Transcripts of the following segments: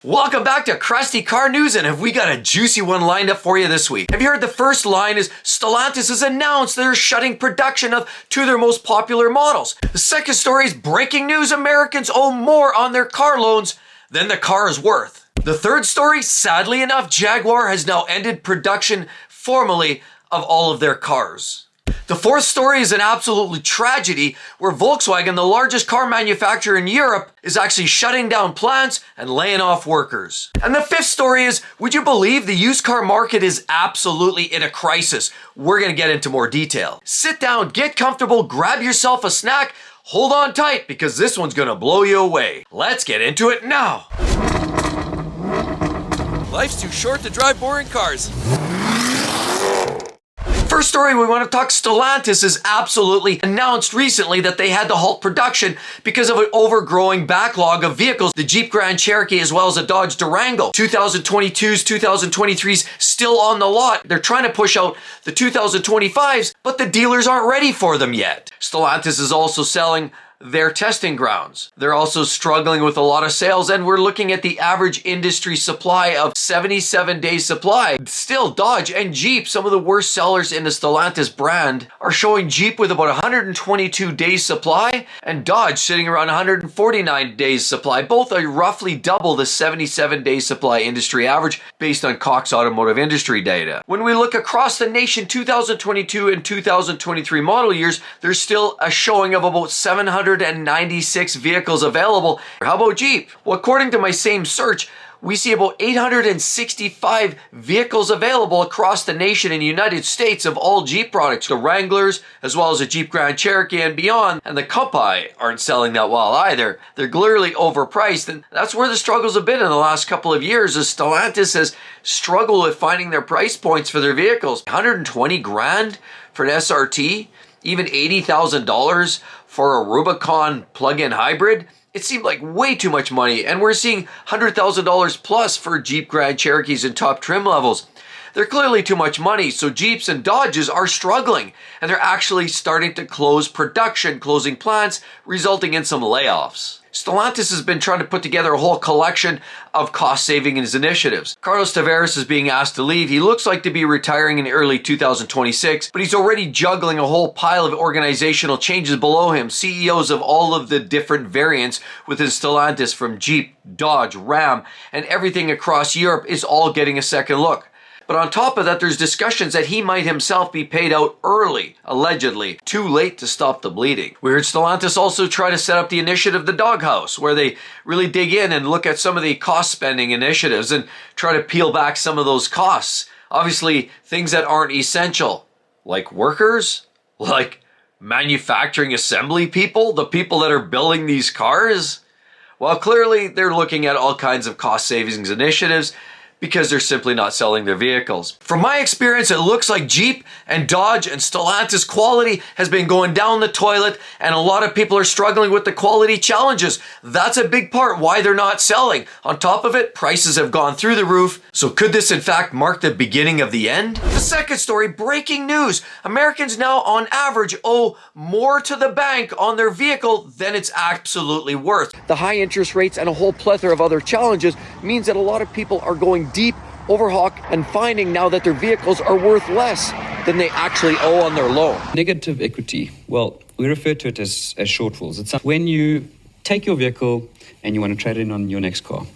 Welcome back to Krusty Car News, and have we got a juicy one lined up for you this week. Have you heard the first line is Stellantis has announced they're shutting production of two of their most popular models. The second story is breaking news: Americans owe more on their car loans than the car is worth. The third story, sadly enough, Jaguar has now ended production formally of all of their cars. The fourth story is an absolute tragedy where Volkswagen, the largest car manufacturer in Europe, is actually shutting down plants and laying off workers. And the fifth story is, would you believe the used car market is absolutely in a crisis? We're going to get into more detail. Sit down, get comfortable, grab yourself a snack, hold on tight because this one's going to blow you away. Let's get into it now. Life's too short to drive boring cars. First story, we want to talk Stellantis has absolutely announced recently that they had to halt production because of an overgrowing backlog of vehicles. The Jeep Grand Cherokee as well as the Dodge Durango. 2022s, 2023s still on the lot. They're trying to push out the 2025s, but the dealers aren't ready for them yet. Stellantis is also selling their testing grounds. They're also struggling with a lot of sales, and we're looking at the average industry supply of 77 days supply. Still, Dodge and Jeep, some of the worst sellers in the Stellantis brand, are showing Jeep with about 122 days supply and Dodge sitting around 149 days supply. Both are roughly double the 77 days supply industry average based on Cox Automotive Industry data. When we look across the nation, 2022 and 2023 model years, there's still a showing of about 796 vehicles available. How about Jeep? Well, according to my same search, we see about 865 vehicles available across the nation in the United States of all Jeep products. The Wranglers, as well as the Jeep Grand Cherokee and beyond, and the Compass aren't selling that well either. They're clearly overpriced, and that's where the struggles have been in the last couple of years, as Stellantis has struggled with finding their price points for their vehicles. 120 grand for an SRT, even $80,000 for a Rubicon plug-in hybrid. It seemed like way too much money, and we're seeing $100,000 plus for Jeep Grand Cherokees in top trim levels. They're clearly too much money, so Jeeps and Dodges are struggling, and they're actually starting to close production, closing plants, resulting in some layoffs. Stellantis has been trying to put together a whole collection of cost savings initiatives. Carlos Tavares is being asked to leave. He looks like to be retiring in early 2026, but he's already juggling a whole pile of organizational changes below him. CEOs of all of the different variants within Stellantis, from Jeep, Dodge, Ram, and everything across Europe, is all getting a second look. But on top of that, there's discussions that he might himself be paid out early, allegedly, too late to stop the bleeding. We heard Stellantis also try to set up the initiative, the Doghouse, where they really dig in and look at some of the cost spending initiatives and try to peel back some of those costs. Obviously, things that aren't essential, like workers, like manufacturing assembly people, the people that are building these cars. Well, clearly they're looking at all kinds of cost savings initiatives because they're simply not selling their vehicles. From my experience, it looks like Jeep and Dodge and Stellantis quality has been going down the toilet, and a lot of people are struggling with the quality challenges. That's a big part why they're not selling. On top of it, prices have gone through the roof. So could this in fact mark the beginning of the end? The second story, breaking news. Americans now on average owe more to the bank on their vehicle than it's absolutely worth. The high interest rates and a whole plethora of other challenges means that a lot of people are going deep overhawk and finding now that their vehicles are worth less than they actually owe on their loan. Negative equity, well, we refer to it as shortfalls. It's when you take your vehicle and you want to trade it in on your next car.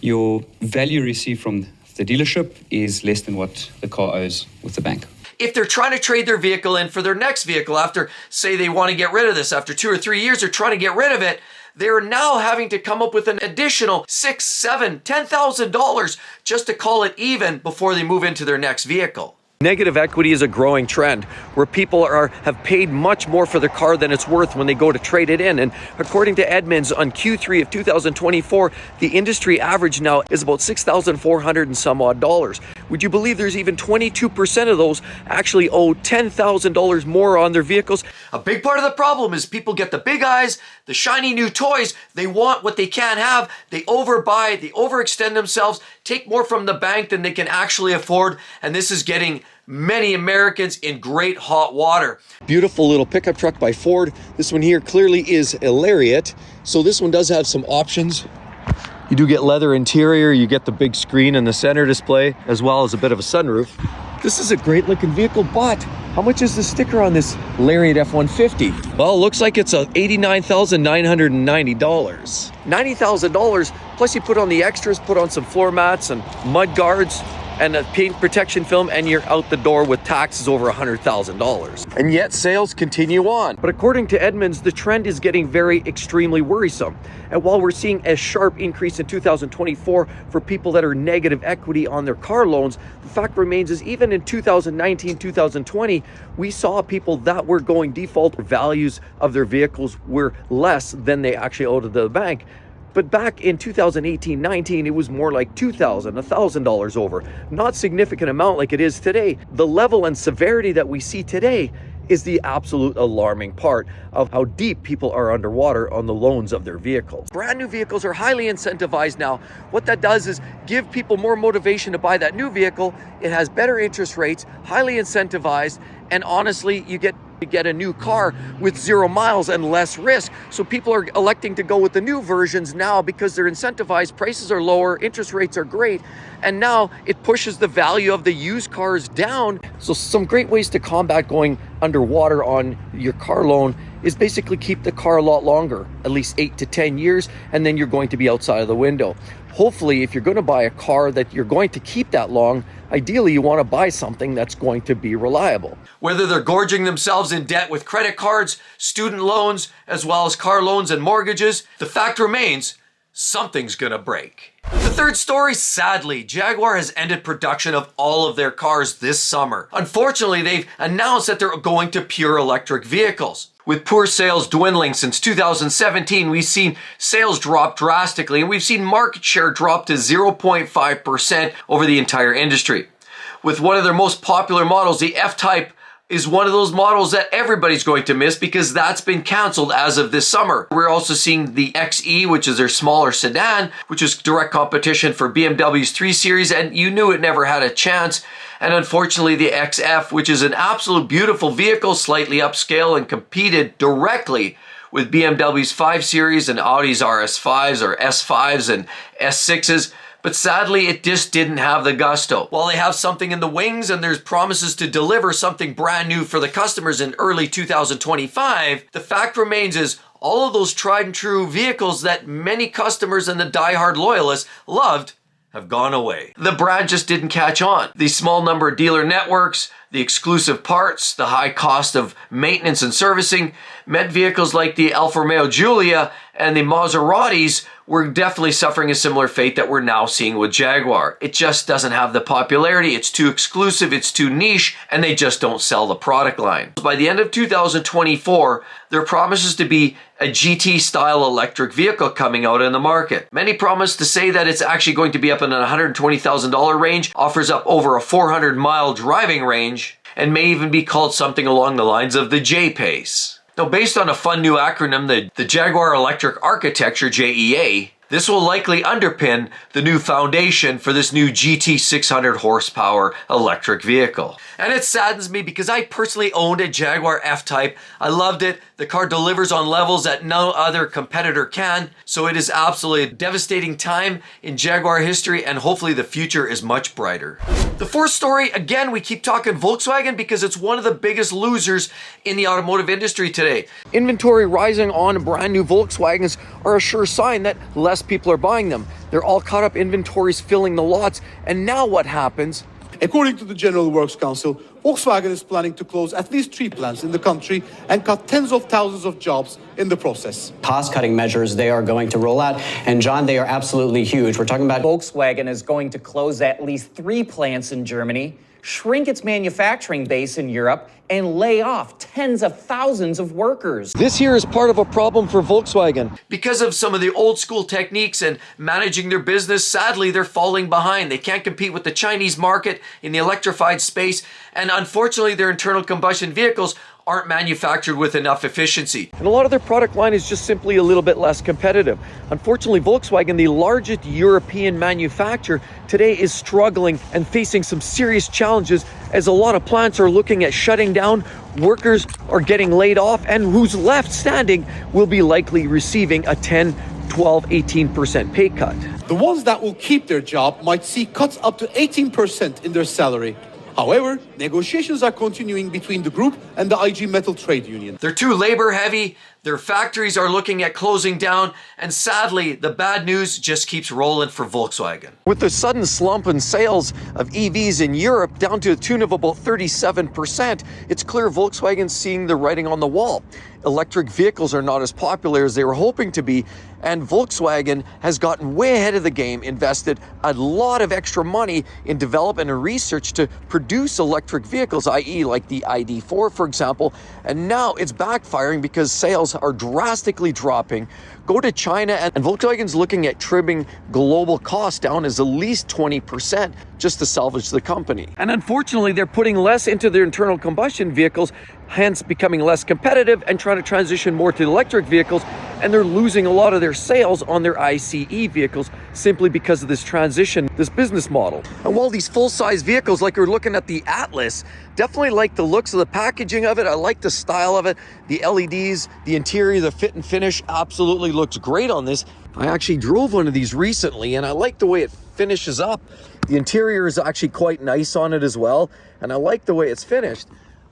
Your value received from the dealership is less than what the car owes with the bank. If they're trying to trade their vehicle in for their next vehicle after, say they want to get rid of this, after 2 or 3 years, they're trying to get rid of it, they're now having to come up with an additional $6,000, $7,000, $10,000 just to call it even before they move into their next vehicle. Negative equity is a growing trend where people have paid much more for their car than it's worth when they go to trade it in. And according to Edmunds, on Q3 of 2024, the industry average now is about $6,400 and some odd dollars. Would you believe there's even 22% of those actually owe $10,000 more on their vehicles? A big part of the problem is people get the big eyes, the shiny new toys. They want what they can't have. They overbuy, they overextend themselves, take more from the bank than they can actually afford. And this is getting many Americans in great hot water. Beautiful little pickup truck by Ford. This one here clearly is a Lariat. So this one does have some options. You do get leather interior, you get the big screen and the center display, as well as a bit of a sunroof. This is a great looking vehicle, but how much is the sticker on this Lariat F-150? Well, it looks like it's $89,990. $90,000, plus you put on the extras, put on some floor mats and mud guards and a paint protection film, and you're out the door with taxes over $100,000. And yet sales continue on. But according to Edmunds, the trend is getting very extremely worrisome. And while we're seeing a sharp increase in 2024 for people that are negative equity on their car loans, the fact remains is even in 2019, 2020, we saw people that were going default. Values of their vehicles were less than they actually owed to the bank. But back in 2018-19, it was more like $2,000, $1,000 over. Not significant amount like it is today. The level and severity that we see today is the absolute alarming part of how deep people are underwater on the loans of their vehicles. Brand new vehicles are highly incentivized now. What that does is give people more motivation to buy that new vehicle. It has better interest rates, highly incentivized, and honestly, you get a new car with 0 miles and less risk. So people are electing to go with the new versions now because they're incentivized, prices are lower, interest rates are great, and now it pushes the value of the used cars down. So some great ways to combat going underwater on your car loan is basically keep the car a lot longer, at least 8 to 10 years, and then you're going to be outside of the window. Hopefully, if you're going to buy a car that you're going to keep that long, ideally you want to buy something that's going to be reliable. Whether they're gorging themselves in debt with credit cards, student loans, as well as car loans and mortgages, the fact remains, something's gonna break. The third story, sadly, Jaguar has ended production of all of their cars this summer. Unfortunately, they've announced that they're going to pure electric vehicles. With poor sales dwindling since 2017, we've seen sales drop drastically, and we've seen market share drop to 0.5% over the entire industry. With one of their most popular models, the F-Type, is one of those models that everybody's going to miss because that's been canceled as of this summer. We're also seeing the XE, which is their smaller sedan, which is direct competition for BMW's 3 Series, and you knew it never had a chance. And unfortunately, the XF, which is an absolute beautiful vehicle, slightly upscale and competed directly with BMW's 5 Series and Audi's RS5s or S5s and S6s. But sadly, it just didn't have the gusto. While they have something in the wings and there's promises to deliver something brand new for the customers in early 2025, the fact remains is all of those tried and true vehicles that many customers and the diehard loyalists loved have gone away. The brand just didn't catch on. The small number of dealer networks, the exclusive parts, the high cost of maintenance and servicing meant vehicles like the Alfa Romeo Giulia and the Maseratis were definitely suffering a similar fate that we're now seeing with Jaguar. It just doesn't have the popularity, it's too exclusive, it's too niche, and they just don't sell the product line. By the end of 2024, there promises to be a GT-style electric vehicle coming out in the market. Many promise to say that it's actually going to be up in a $120,000 range, offers up over a 400-mile driving range, and may even be called something along the lines of the J-Pace. Now, based on a fun new acronym, the Jaguar Electric Architecture, JEA, this will likely underpin the new foundation for this new GT 600 horsepower electric vehicle. And it saddens me because I personally owned a Jaguar F-Type. I loved it. The car delivers on levels that no other competitor can. So it is absolutely a devastating time in Jaguar history, and hopefully the future is much brighter. The fourth story, again, we keep talking Volkswagen because it's one of the biggest losers in the automotive industry today. Inventory rising on brand new Volkswagens are a sure sign that less people are buying them. They're all caught up, inventories filling the lots, and now what happens? According to the General Works Council, Volkswagen is planning to close at least 3 plants in the country and cut tens of thousands of jobs in the process. Cost-cutting measures they are going to roll out, and John, they are absolutely huge. We're talking about Volkswagen is going to close at least 3 plants in Germany, shrink its manufacturing base in Europe, and lay off tens of thousands of workers. This here is part of a problem for Volkswagen. Because of some of the old school techniques and managing their business, sadly, they're falling behind. They can't compete with the Chinese market in the electrified space, and unfortunately, their internal combustion vehicles aren't manufactured with enough efficiency. And a lot of their product line is just simply a little bit less competitive. Unfortunately, Volkswagen, the largest European manufacturer, today is struggling and facing some serious challenges as a lot of plants are looking at shutting down, workers are getting laid off, and who's left standing will be likely receiving a 10, 12, 18% pay cut. The ones that will keep their job might see cuts up to 18% in their salary. However, negotiations are continuing between the group and the IG Metal trade union. They're too labor heavy, their factories are looking at closing down, and sadly, the bad news just keeps rolling for Volkswagen. With the sudden slump in sales of EVs in Europe down to a tune of about 37%, it's clear Volkswagen's seeing the writing on the wall. Electric vehicles are not as popular as they were hoping to be, and Volkswagen has gotten way ahead of the game, invested a lot of extra money in development and research to produce electric vehicles, i.e. like the ID.4, for example, and now it's backfiring because sales are drastically dropping. Go to China, and Volkswagen's looking at trimming global costs down as at least 20% just to salvage the company. And unfortunately, they're putting less into their internal combustion vehicles, hence becoming less competitive and trying to transition more to electric vehicles, and they're losing a lot of their sales on their ICE vehicles simply because of this transition, this business model. And while these full-size vehicles, like you're looking at the Atlas, definitely like the looks of the packaging of it, I like the style of it, the LEDs, the interior, the fit and finish absolutely looks great on this. I actually drove one of these recently and I like the way it finishes up. The interior is actually quite nice on it as well, and I like the way it's finished.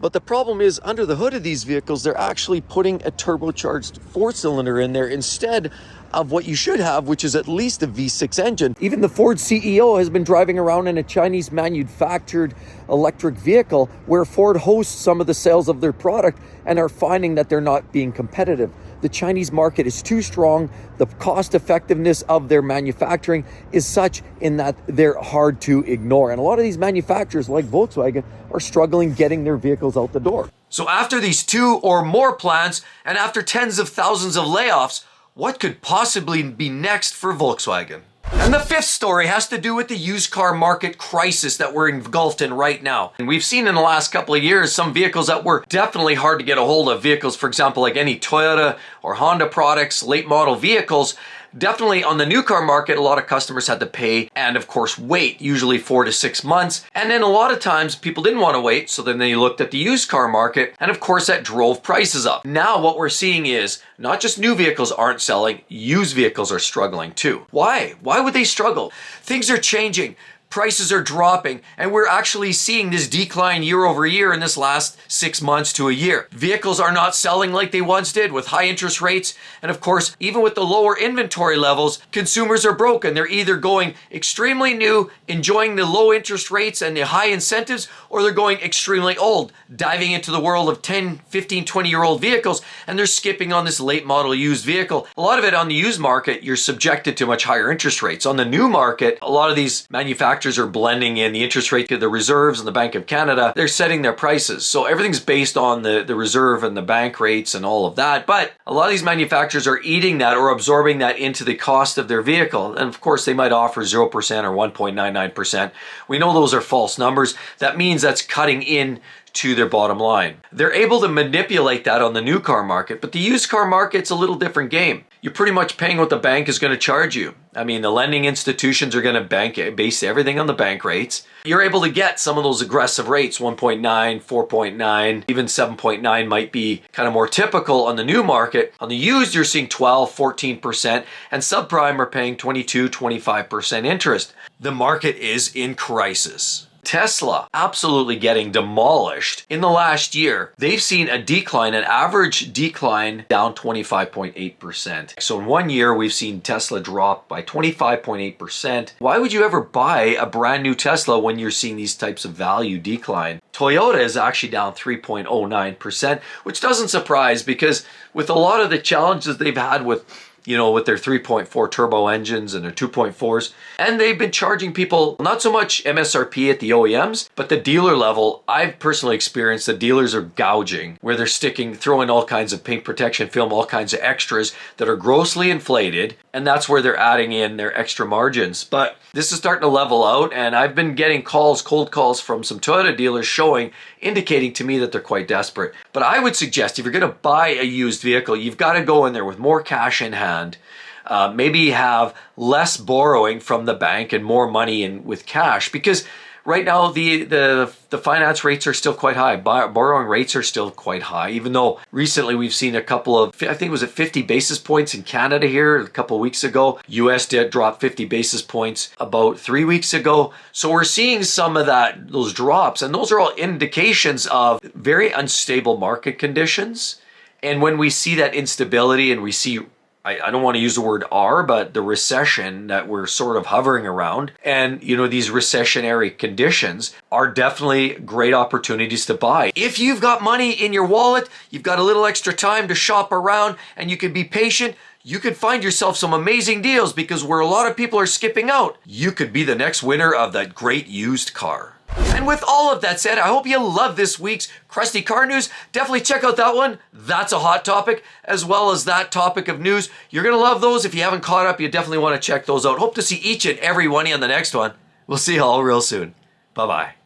But the problem is, under the hood of these vehicles, they're actually putting a turbocharged 4-cylinder in there instead of what you should have, which is at least a V6 engine. Even the Ford CEO has been driving around in a Chinese manufactured electric vehicle where Ford hosts some of the sales of their product and are finding that they're not being competitive. The Chinese market is too strong. The cost effectiveness of their manufacturing is such in that they're hard to ignore. And a lot of these manufacturers like Volkswagen are struggling getting their vehicles out the door. So after these 2 or more plants and after tens of thousands of layoffs, what could possibly be next for Volkswagen? And the fifth story has to do with the used car market crisis that we're engulfed in right now. And we've seen in the last couple of years some vehicles that were definitely hard to get a hold of. Vehicles, for example, like any Toyota or Honda products, late model vehicles. Definitely on the new car market, a lot of customers had to pay and of course wait, usually 4 to 6 months. And then a lot of times people didn't want to wait, so then they looked at the used car market, and of course that drove prices up. Now what we're seeing is not just new vehicles aren't selling, used vehicles are struggling too. Why? Why would they struggle? Things are changing. Prices are dropping, and we're actually seeing this decline year over year in this last 6 months to a year. Vehicles are not selling like they once did with high interest rates, and of course, even with the lower inventory levels, consumers are broken. They're either going extremely new, enjoying the low interest rates and the high incentives, or they're going extremely old, diving into the world of 10, 15, 20-year-old vehicles, and they're skipping on this late model used vehicle. A lot of it on the used market, you're subjected to much higher interest rates. On the new market, a lot of these manufacturers are blending in the interest rate to the reserves and the Bank of Canada. They're setting their prices. So everything's based on the reserve and the bank rates and all of that. But a lot of these manufacturers are eating that or absorbing that into the cost of their vehicle. And of course, they might offer 0% or 1.99%. We know those are false numbers. That means that's cutting in to their bottom line. They're able to manipulate that on the new car market, but the used car market's a little different game. You're pretty much paying what the bank is going to charge you. I mean, the lending institutions are going to base everything on the bank rates. You're able to get some of those aggressive rates, 1.9, 4.9, even 7.9 might be kind of more typical on the new market. On the used, you're seeing 12, 14%, and subprime are paying 22, 25% interest. The market is in crisis. Tesla absolutely getting demolished. In the last year, they've seen a decline, an average decline down 25.8%. So in 1 year, we've seen Tesla drop by 25.8%. Why would you ever buy a brand new Tesla when you're seeing these types of value decline? Toyota is actually down 3.09%, which doesn't surprise because with a lot of the challenges they've had with with their 3.4 turbo engines and their 2.4s. And they've been charging people not so much MSRP at the OEMs, but the dealer level. I've personally experienced the dealers are gouging, where they're throwing all kinds of paint protection film, all kinds of extras that are grossly inflated. And that's where they're adding in their extra margins. But this is starting to level out, and I've been getting cold calls from some Toyota dealers indicating to me that they're quite desperate. But I would suggest if you're going to buy a used vehicle, you've got to go in there with more cash in hand. Maybe have less borrowing from the bank and more money in with cash, because right now the finance rates are still quite high. Borrowing rates are still quite high, even though recently we've seen a couple of, I think it was at 50 basis points in Canada here a couple of weeks ago. US debt dropped 50 basis points about 3 weeks ago. So we're seeing some of those drops, and those are all indications of very unstable market conditions. And when we see that instability and we see, I don't want to use the word R, but the recession that we're sort of hovering around, and these recessionary conditions are definitely great opportunities to buy. If you've got money in your wallet, you've got a little extra time to shop around, and you can be patient, you could find yourself some amazing deals, because where a lot of people are skipping out, you could be the next winner of that great used car. And with all of that said, I hope you love this week's Crusty Car News. Definitely check out that one. That's a hot topic, as well as that topic of news. You're going to love those. If you haven't caught up, you definitely want to check those out. Hope to see each and every one of you on the next one. We'll see you all real soon. Bye-bye.